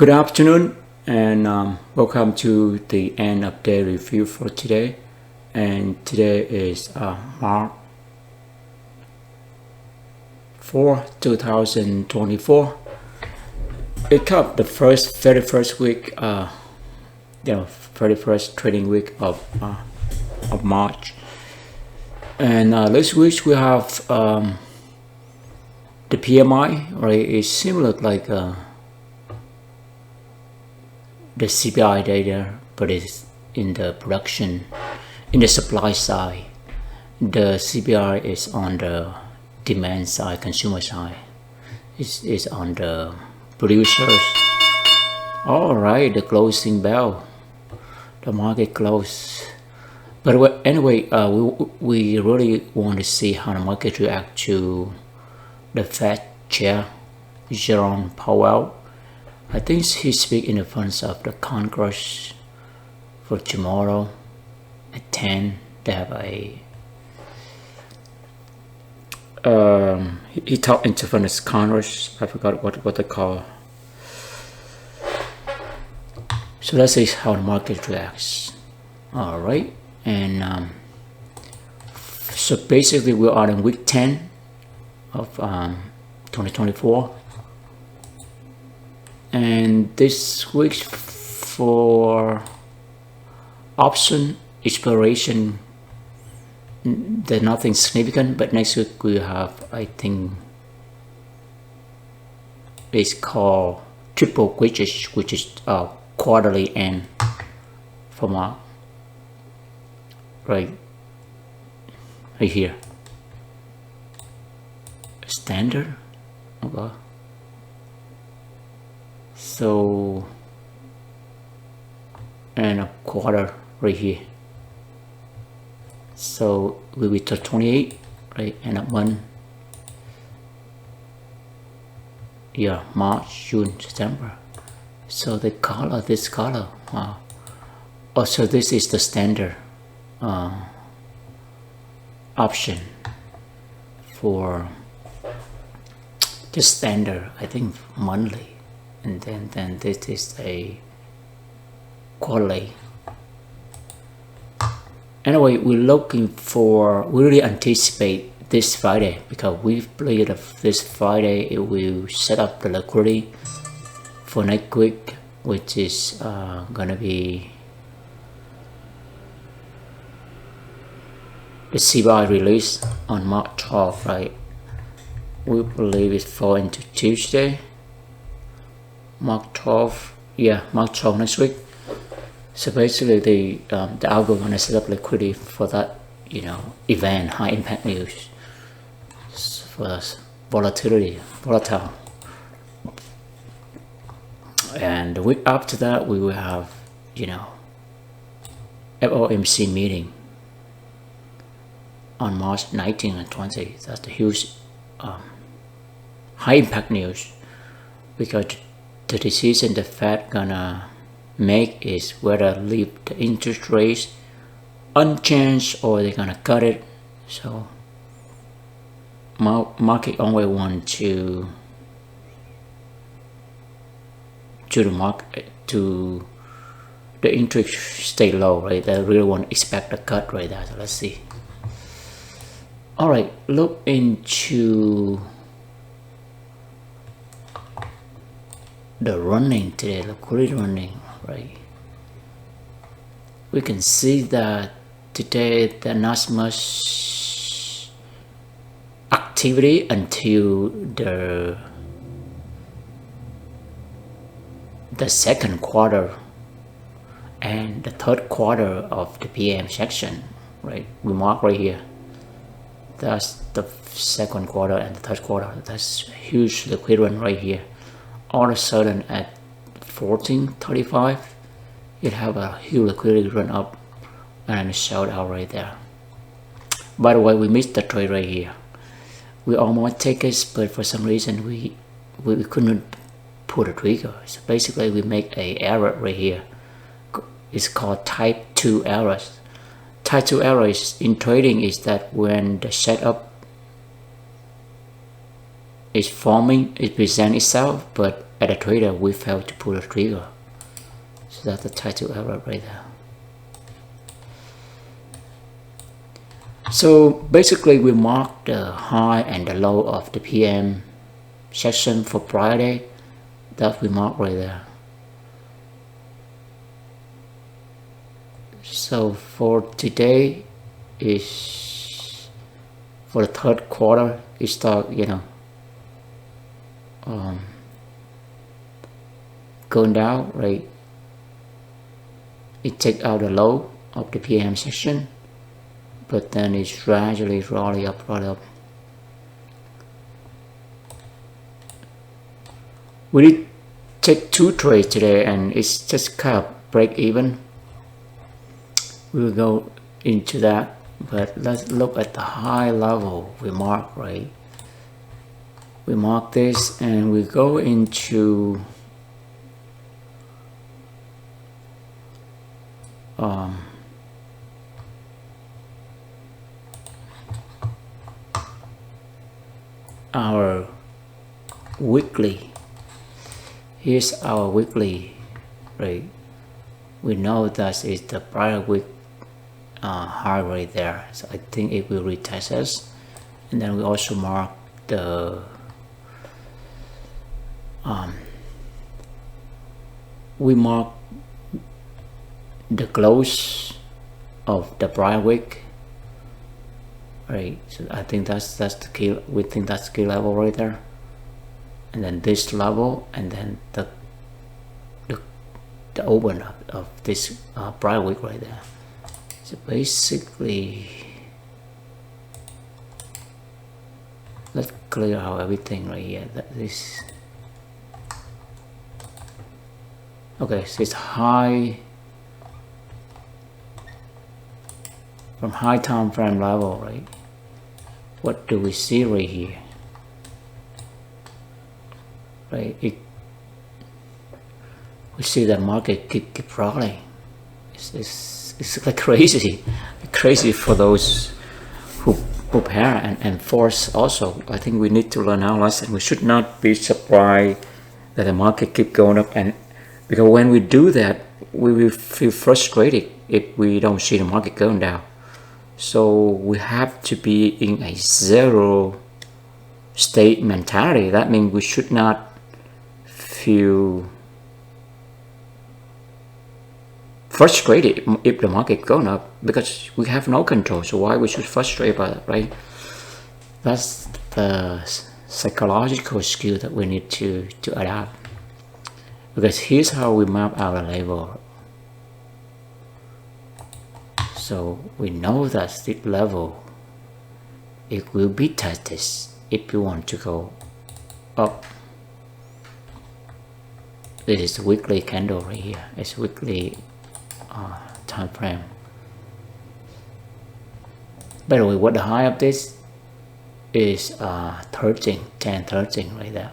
Good afternoon and welcome to the end of day review for today. And today is March 4, 2024. It up the very first week, 31st trading week of March. And this week we have the PMI, right? It's similar like the CPI data, but it's in the production, in the supply side. The CPI is on the demand side, consumer side. It's on the producers. All right, the closing bell, the market close. But anyway, we really want to see how the market react to the Fed chair, Jerome Powell. I think he speaks in the front of the Congress for tomorrow at 10. They have he talked in front of Congress. I forgot what they call. So let's see how the market reacts. All right, and so basically we are in week 10 of 2024. And this week for option exploration, there's nothing significant, but next week we have, I think it's called triple wedges, which is quarterly end for March, right here. Standard, okay. So, and a quarter right here. So we will to 28, right? And a month. Yeah, March, June, September. So the color, this color. Oh, so this is the standard option for the standard, I think monthly. And then this is a quarterly. Anyway, we really anticipate this Friday, because we believe that this Friday it will set up the liquidity for next week, which is gonna be the CPI release on March 12, right? We believe it fall into Tuesday. March 12, yeah, March 12 next week. So basically, the algo gonna set up liquidity for that, event, high impact news, for volatile. And the week after that, we will have, FOMC meeting on March 19 and 20. That's the huge, high impact news, because the decision the Fed gonna make is whether leave the interest rates unchanged or they're gonna cut it. So market only want to the interest stay low, right? They really want to expect a cut right there. So let's see. All right, look into the running today, liquidity running, right? We can see that today there's not much activity until the second quarter and the third quarter of the PM section, right? We mark right here. That's the second quarter and the third quarter. That's huge liquidity run right here. All of a sudden at 14:35, it have a huge liquidity run up and a shout out right there. By the way, we missed the trade right here. We almost take it, but for some reason we couldn't pull the trigger. So basically we make a error right here. It's called type 2 errors. Type 2 errors in trading is that when the setup is forming, it presents itself, but as a trader, we failed to pull the trigger. So that's the title error right there. So basically we mark the high and the low of the PM section for Friday. That we mark right there. So for today is for the third quarter, it start going down, right? It take out the low of the PM section, but then it's gradually rolling up, We did take 2 trades today, and it's just kind of break even. We will go into that, but let's look at the high level we mark, right? We mark this and we go into our weekly. Here's our weekly, right? We know that is the prior week high right there, so I think it will retest us. And then we also mark the close of the prior week, right? So I think that's the key. We think that's key level right there, and then this level, and then the open of this prior week right there. So basically, let's clear out everything right here. Okay, so it's high from high time frame level, right? What do we see right here? Right, we see that market keep rolling. It's like crazy for those who pair and force also. I think we need to learn our lesson. We should not be surprised that the market keep going up, and because when we do that, we will feel frustrated if we don't see the market going down. So we have to be in a zero state mentality. That means we should not feel frustrated if the market going up, because we have no control. So why we should frustrate about it, right? That's the psychological skill that we need to adapt. Because here's how we map our level. So we know that this level, it will be tested if you want to go up. This is the weekly candle right here. It's weekly time frame. By the way, what the high of this is 1013 right there.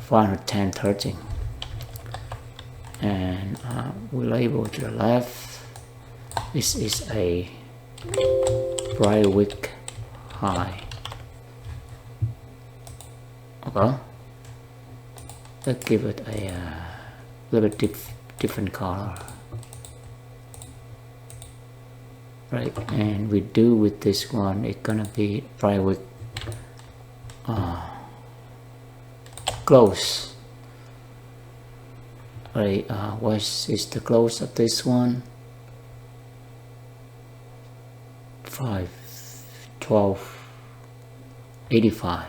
410.13, and we label to the left. This is a prior week high. Okay, let's give it a little bit different color, right? And we do with this one, it's gonna be prior week close, right? What is the close of this one? 5/12/85.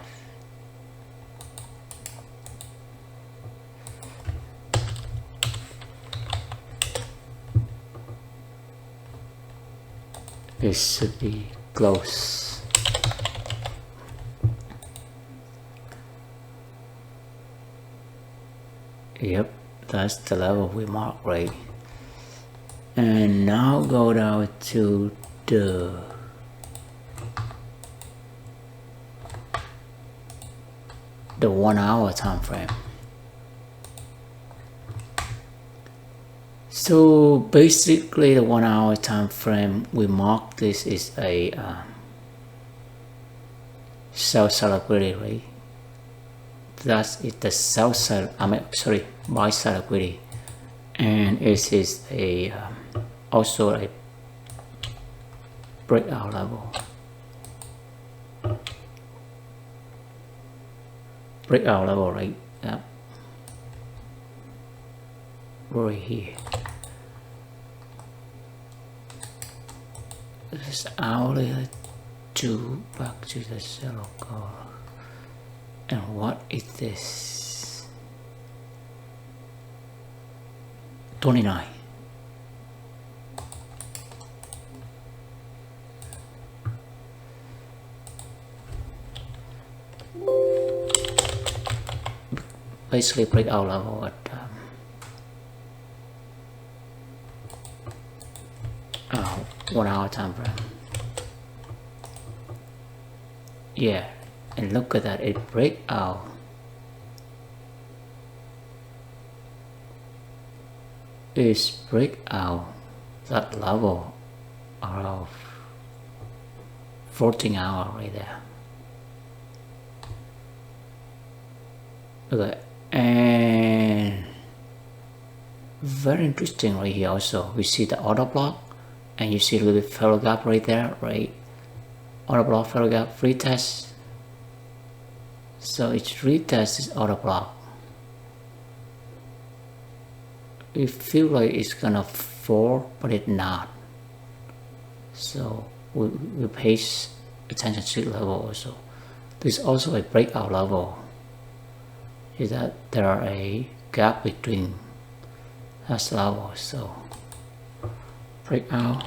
This should be close. Yep, that's the level we mark, right? And now go down to the the 1 hour time frame. So basically the 1 hour time frame we mark, this is a sell liquidity, right? that is the sell side, buy side liquidity, and it is a also a breakout level. Breakout level, right? Yeah. Right here. This is hourly to back to the seller call. And what is this? 29. Basically breakout level at 1 hour time frame. Yeah, and look at that, it break out. It's break out that level of 14 hour right there. Okay, and very interesting right here also. We see the order block, and you see a little bit failure gap right there, right? Order block, failure gap, retest. So it's retest this order block. It feels like it's gonna fall, but it's not. So we pay attention to the level also. There's also a breakout level. Is that there are a gap between that level. So breakout,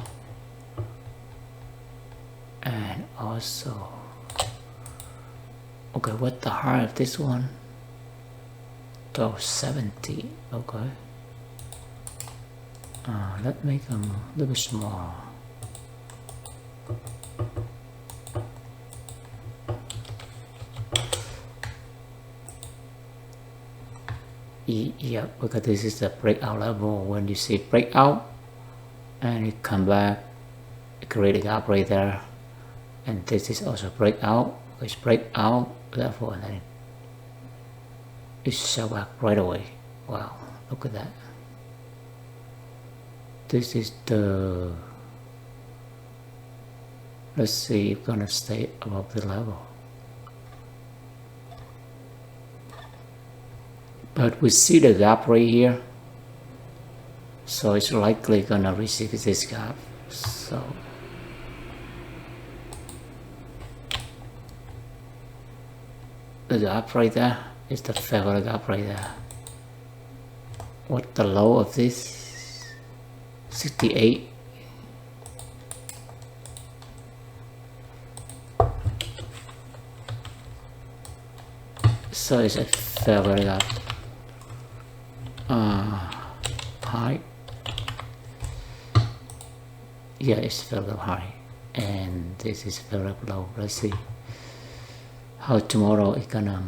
and also okay, what the high of this one? 1270. Okay. Let's make them a little bit smaller. Yeah, because this is the breakout level. When you see breakout and it come back, it create a gap right there, and this is also breakout. It's breakout level, and then it sell back right away. Wow, look at that. This is the, let's see, it's gonna stay above the level. But we see the gap right here, so it's likely gonna receive this gap. So the gap right there is the favorite gap right there. What the low of this? 68. So it's a favorite gap. High. Yeah, it's fairly high, and this is very low. Let's see how tomorrow it's gonna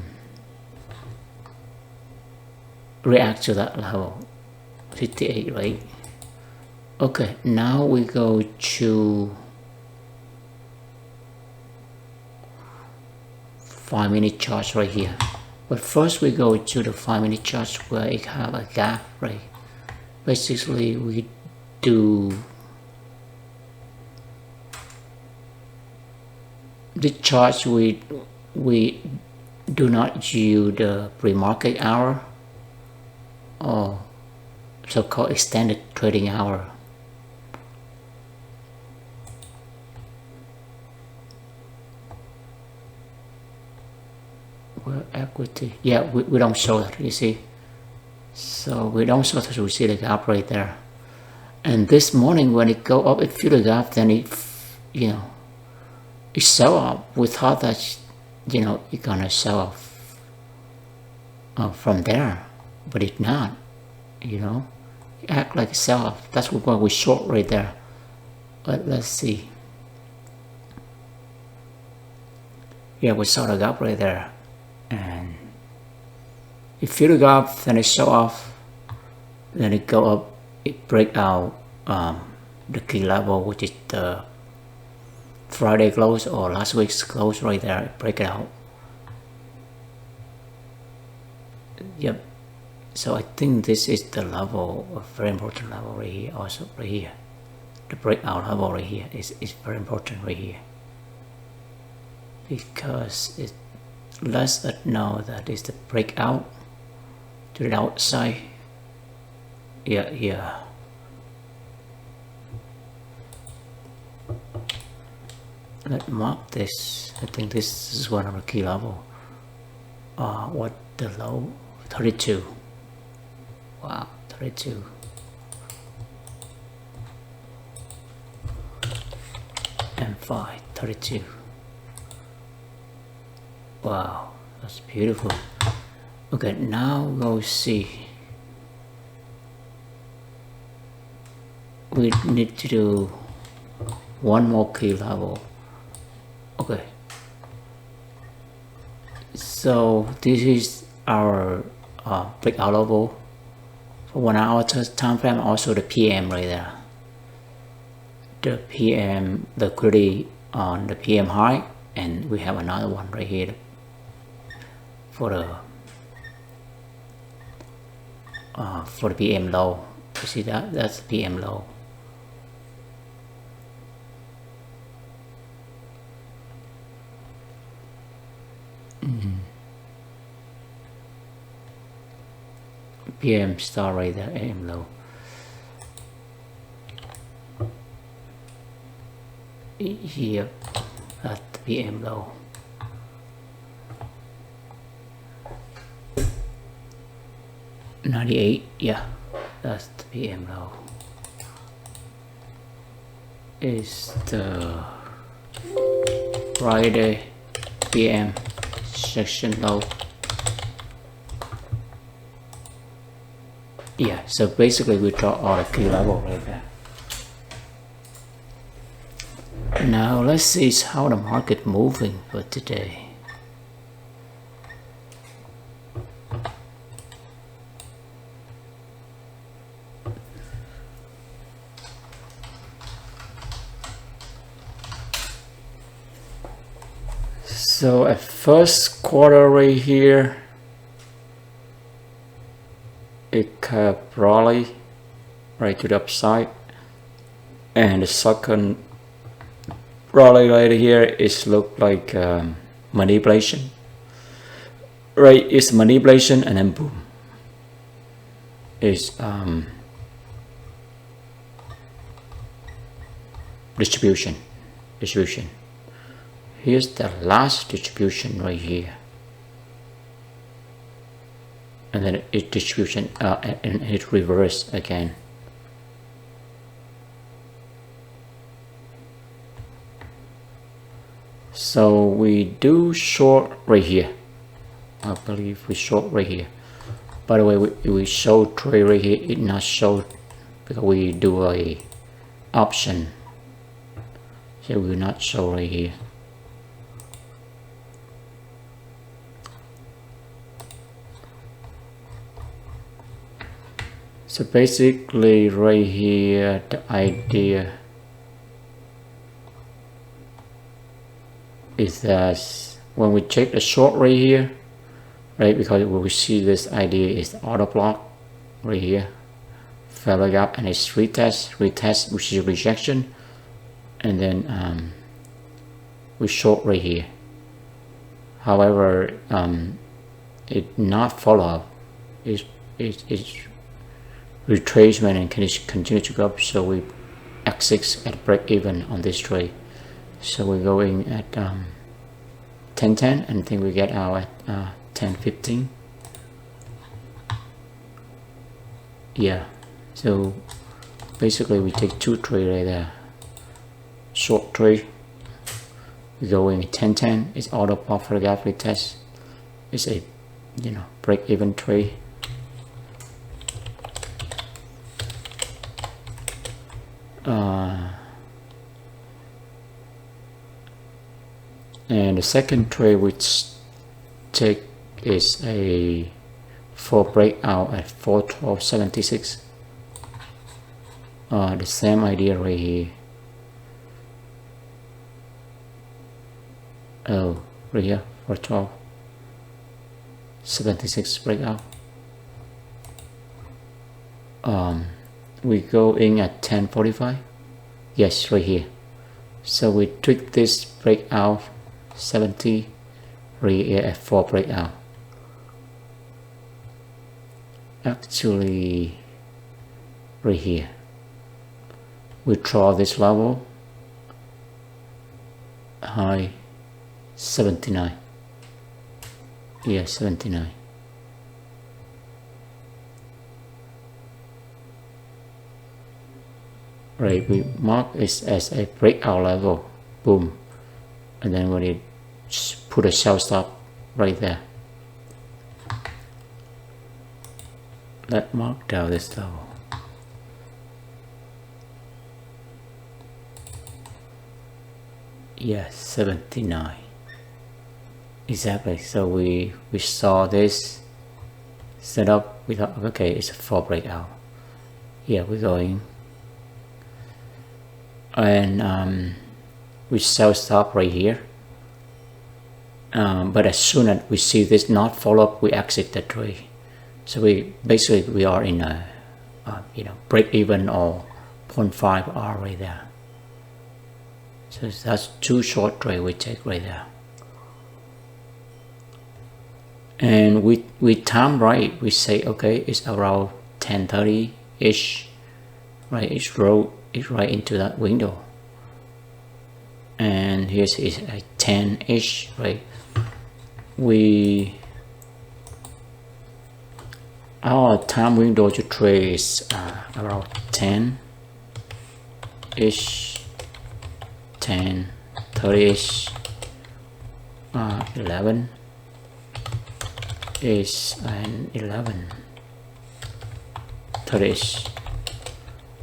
react to that level. 58, right? Okay, now we go to 5-minute chart right here. But first we go to the 5-minute chart where it have a gap, right? Basically we do the charts, we do not use the pre-market hour or so-called extended trading hour. Well, equity, yeah, we don't show that, you see. So we don't show that, we see the gap right there. And this morning when it go up, it fill the gap, then it, you know, it sell up. We thought that, you know, it's gonna sell off from there, but it's not, you know. It act like a sell off. That's what we short right there. But let's see. Yeah, we saw the gap right there, and it fill the gap, then it sell off, then it go up, it break out the key level, which is the Friday close or last week's close right there, break it out. Yep. So I think this is the level, a very important level right here. Also right here, the breakout level right here is very important right here, because it lets us know that it's the breakout to the outside. Yeah. Let's mark this. I think this is one of the key level. What the low? 32. Wow, 32. And 5, 32. Wow, that's beautiful. Okay, now go see. We need to do one more key level. Okay, so this is our breakout level for 1 hour time frame. Also the PM right there, the PM liquidity on the PM high, and we have another one right here for the PM low. You see that? That's the PM low. PM star right there, AM low. Yep, that's the PM low. $98, yeah, that's the PM low. Is the Friday PM section low. Yeah, so basically we draw all the key level right there. Now let's see how the market moving for today. So at first quarter right here, it kept rally right to the upside, and the second rally right here is look like manipulation, right? It's manipulation, and then boom, is distribution. Here's the last distribution right here, and then it distribution and it reverse again. So we do short right here. I believe we short right here. By the way, we show trade right here. It not show because we do a option, so we will not show right here. So basically right here, the idea is that when we check the short right here, right, because we see this idea is auto block right here, failure gap, and it's retest, which is rejection, and then we short right here. However, it not follow up. It's retracement and continue to go up, so we exit at break even on this trade. So we're going at 10.10, and I think we get out at 10.15. Yeah, so basically we take two trades right there. Short trade, we're going at 10.10. It's auto buffer gap retest. It's a break even trade. And the second trade which take is a for breakout at 412.76. The same idea right here. Oh, right here, 412. 76 breakout. We go in at 10:45. Yes, right here. So we tweak this breakout 70, right here at 4 breakout. Actually, right here. We draw this level, high 79. Yeah, 79. Right, we mark it as a breakout level, boom, and then when it put a sell stop right there. Let's mark down this level. Yeah, 79. Exactly. So we saw this setup. We thought, okay, it's a 4 breakout. Yeah, we're going. And we sell stop right here. But as soon as we see this not follow up, we exit the trade. So we are in a break even or 0.5 R right there. So that's 2 short trade we take right there. And we time right. We say okay, it's around 10:30 ish, right? It's right into that window. And here's is a 10 ish, right? Our time window to trade is around 10 ish, 10, 30 ish, 11 ish, and 11, 30 ish.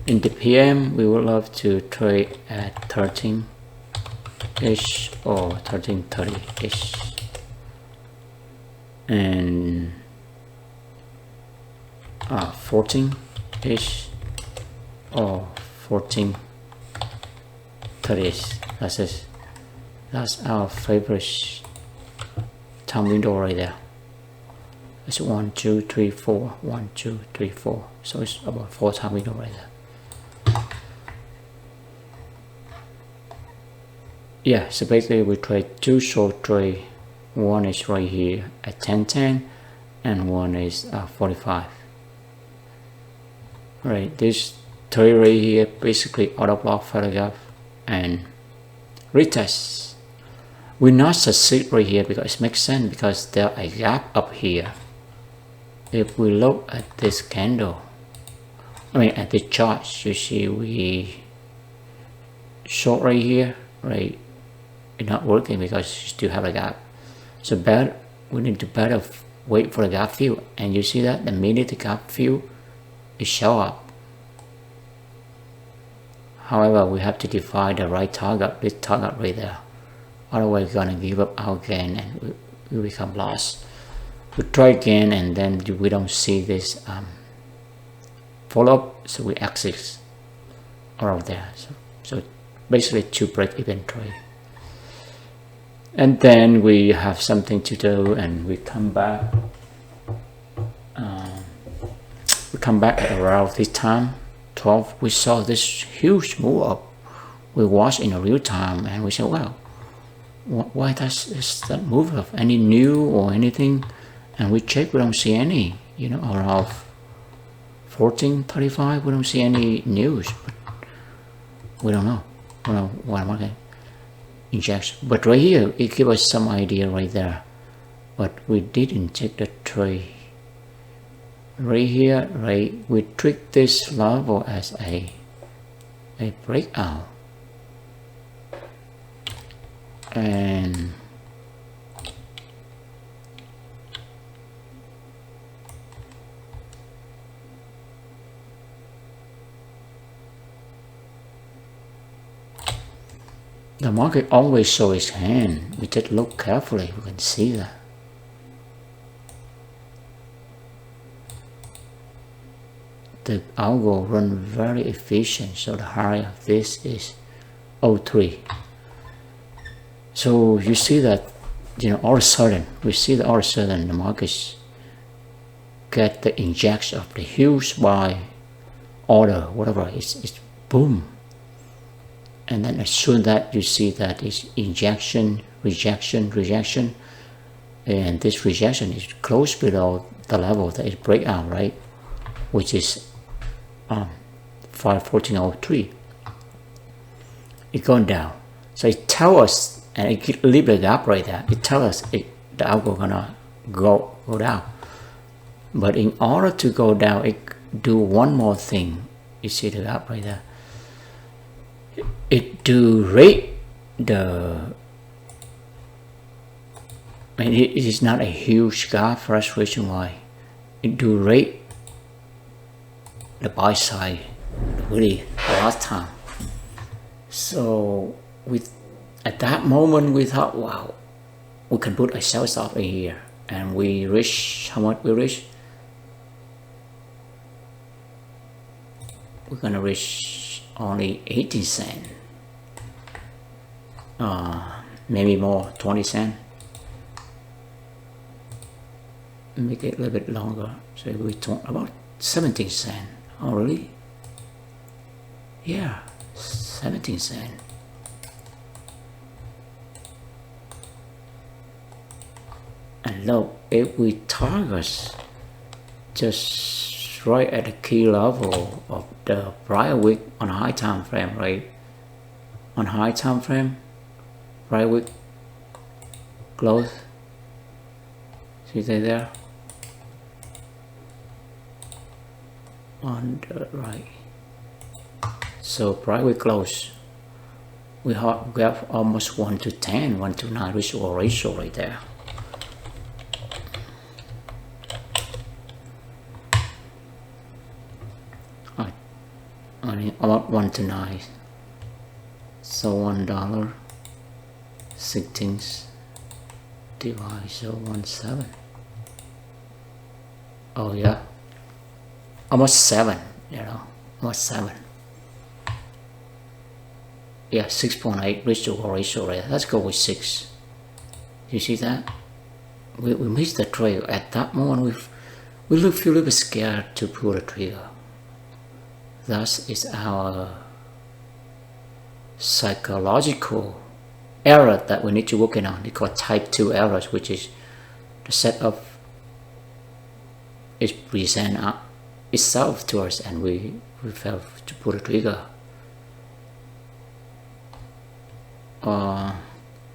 In the PM, we would love to trade at 13 ish or 13:30 ish, and 14 ish or 14:30 ish. That's it. That's our favorite time window right there. It's 1, 2, 3, 4. 1, 2, 3, 4. So it's about 4 time window right there. Yeah, so basically we trade 2 short trade. One is right here at 10:10 and one is 45. Right, this trade right here basically auto block photograph and retest. We not succeed right here because it makes sense because there a gap up here. If we look at this candle, at the chart, you see we short right here, right? It's not working because you still have a gap. So we need to better wait for the gap fill. And you see that the minute the gap fill, it show up. However, we have to define the right target, this target right there. Otherwise, we're gonna give up our gain and we become lost. We try again and then we don't see this follow up, so we exit out of there. So basically 2 break even trade. And then we have something to do and we come back. We come back at around this time, 12. We saw this huge move up. We watched in a real time and we said, wow, why is that move up? Any new or anything? And we check, we don't see any, around 14:35, we don't see any news, but we don't know. We don't know why market injection. But right here, it gives us some idea right there. But we didn't check the trade. Right here, right, we treat this level as a breakout. And the market always shows its hand. We just look carefully, we can see that. The algo run very efficient, so the high of this is 0.3. So you see that all of a sudden, we see that all of a sudden the markets get the injection of the huge buy order, whatever, it's boom. And then as soon as that you see that it's injection, rejection, and this rejection is close below the level that it break out, right? Which is 514.03. It's going down. So it tells us, and it leave the gap right there. It tells us the algo gonna go down. But in order to go down, it do one more thing. You see the gap right there. It do rate the. I mean, it is not a huge gap. For us, reason why it do rate the buy side really last time. So at that moment we thought, wow, we can put a sell stop in here, and we reach how much we reach. We're gonna reach only 18 cents, maybe more, 20 cents. Make it a little bit longer, so we talk about 17 cents. Oh really? Yeah, 17 cents. And look, if we target just right at the key level of the prior week on high time frame, right? On high time frame, prior week close. See there? On the right. So prior week close, we have almost 1 to 10, 1 to 9 ratio right there. About 1 to 9, so $1 16 divide so 1.7. Oh yeah, almost 7, almost 7. Yeah, 6.8 ratio rate. Let's go with 6. You see that? We missed the trail at that moment. We feel a little bit scared to pull the trigger. Thus is our psychological error that we need to work on. It's called type 2 errors, which is the setup is present itself to us, and we fail to pull the trigger.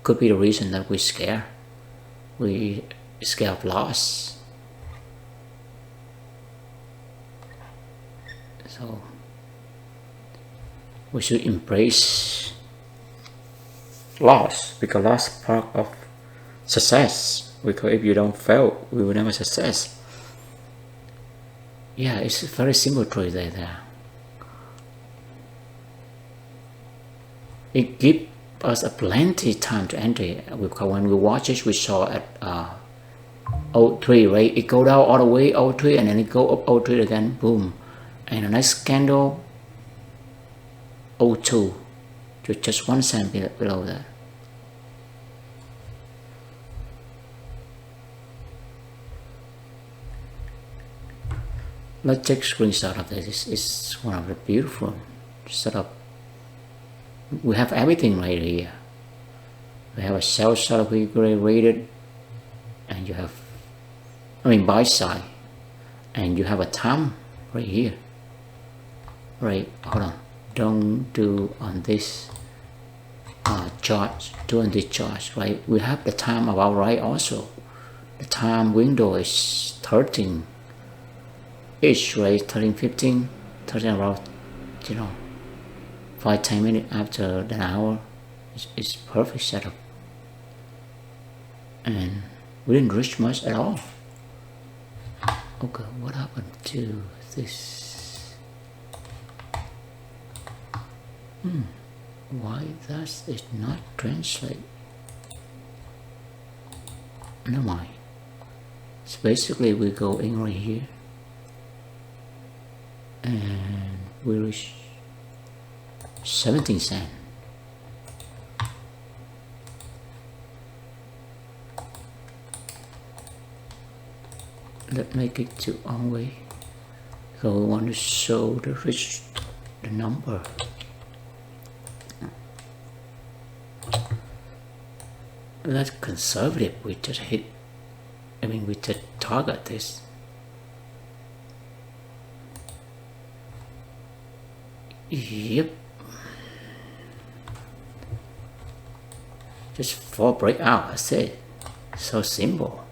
Could be the reason that we scared of loss. So we should embrace loss, because loss is part of success. Because if you don't fail, we will never success. Yeah, it's a very simple truth there. It gives us a plenty time to enter. Because when we watch it, we saw at 03, right? It go down all the way 03, and then it go up 03 again, boom. And the next candle 02, just 1 cent below that. Let's take a screenshot of this. It's one of the beautiful setup. We have everything right here. We have a sell side we rated, and you have, buy side, and you have a time right here. Right, hold on. Don't do on this chart. Do on this chart, right? We have the time about right also. The time window is 13 ish, right? 13:15, 13 about 5-10 minutes after the hour. It's perfect setup, and we didn't reach much at all. Okay, what happened to this? Why does it not translate? Never mind. So basically we go in right here, and we reach 17 cents. let's make it to on way. So we want to show the number. That's conservative. We just we just target this. Yep. Just 4 breakout, that's it. So simple.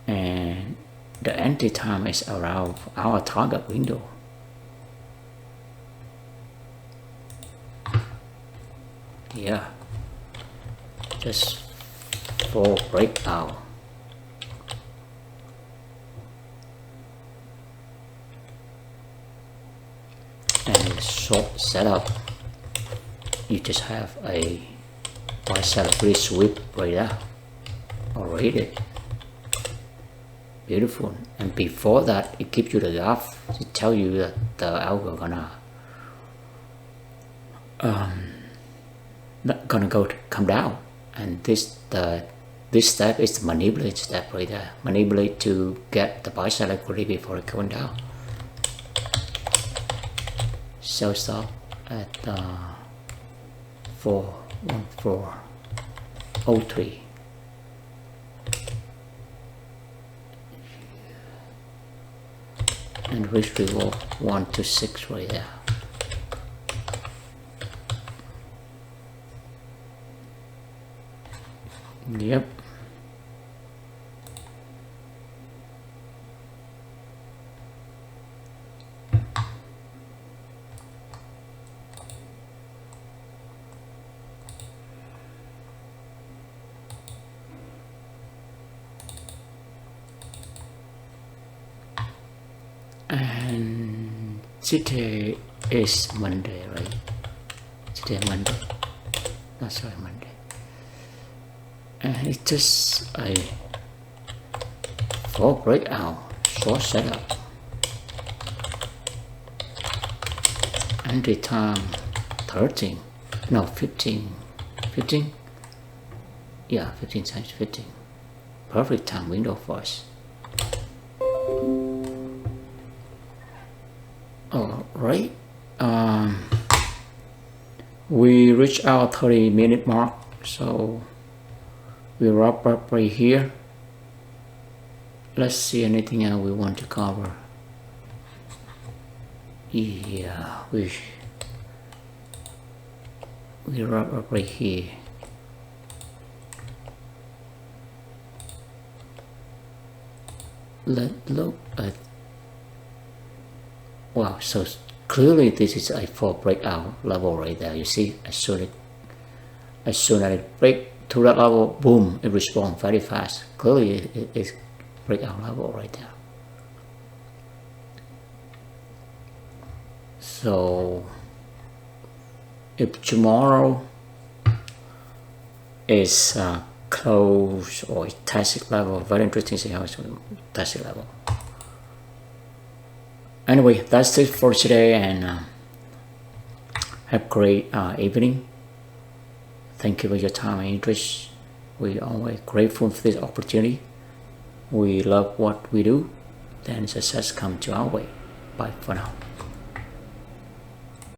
And the entry time is around our target window. Yeah. Just 4 breakout. And short setup, you just have a buy seller pretty sweep right there. Already beautiful. And before that, it gives you the graph to tell you that the algo gonna not gonna come down. And this step is the manipulate step right there. Manipulate to get the buy sell liquidity before it going down. Sell stop at 41403. And risk reward 126 right there. Yep. And today is Monday, right? Today Monday. That's right, Monday. And it's just a 4 breakout short setup. Entry time 13, no 15, yeah, 15 times 15. Perfect time window for us. All right, we reached our 30-minute mark, so we wrap up right here. Let's see anything else we want to cover. Yeah, we wrap up right here. Let's look at, wow, so clearly this is a 4 breakout level right there. You see, as soon as it break to that level, boom, it responds very fast. Clearly it is breakout level right there. So if tomorrow is close or tacit level, very interesting to see how it's tacit level. Anyway, that's it for today, and have a great evening. Thank you for your time and interest. We are always grateful for this opportunity. We love what we do, then success comes to our way. Bye for now.